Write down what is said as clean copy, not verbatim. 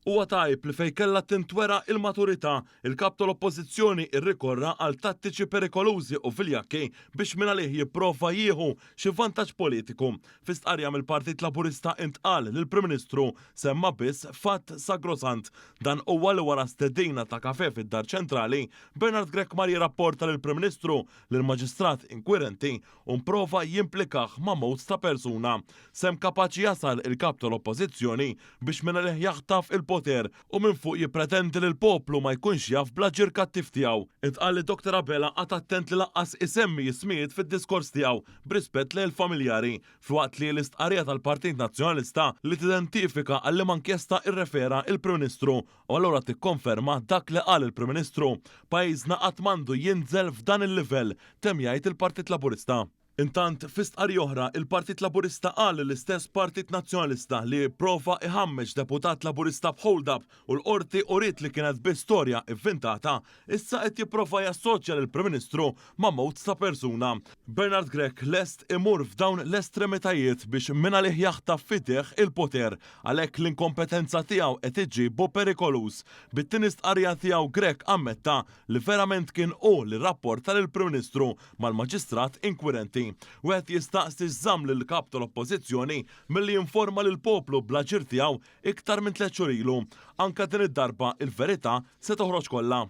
Huwa tajb li fejn kellha tintwera il-maturità, il-kap tal-Oppożizzjoni rrikorra għal tattiċi perikolużi u viljakki biex minn għalih jipprova jieħu xi vantaġġ politiku. Fi stqarrja mill-Partit Laburista intqal li l-Prim Ministru semma biss fatt sagrosant. Dan huwa li wara stedina ta' kafè fid-Dar Ċentrali, Bernard Grech mar jirrapporta lill-Prim Ministru li l-Maġistrat inkwirenti u mprova jimplikah ma' mod ta' persuna. Sem kapaċi jasal il-kap tal-Oppożizzjoni biex minn għalih jaħtaf il-poter u minn fuq jippretendi li l-poplu ma jkunx jaf bla ġirkattif tiegħu. Intqal li Dr. Abela qatt attent li laqqas isemmi jismijiet fid-diskors tiegħu b'rispett lejn il-familjari, f'waqt li l-istqarrija tal-Partit Nazzjonalista li tidentifika għall inkjesta irrefera il-Prim Ministru u allura tikkonferma dak li qal il-Prim Ministru. Pajjiżna qatt m'għandu jinżel f'dan il-livell, temm jgħid il-Partit Laburista. Intant, fi stqarrija oħra, il-Partit Laburista qal l-istess Partit Nazzjonalista li prova iħammeġ deputat Laburista b'hold-up u l-qorti uriet li kienet bi storja inventata, issa qed jipprova jassoċja lill-Prim Ministru ma' mod ta' persuna. Bernard Grech lest imur f'dawn l-estremitajiet biex minn għalih jaħtaf fideh il-poter, għalhekk l-inkompetenza tiegħu qed iġibu perikolus. Bit-tieni stqarrija tiegħu Grech ammetta li verament kien hu li rrapporta lill-Prim Ministru mal-Maġistrat inkwirenti. Wieħed jistaqsi żamm lill-kap tal-Oppożizzjoni milli jinforma lill-poplu bla ġir tiegħu iktar minn 3 xhur ilu. Anke din id-darba il-verità se toħroġ kollha.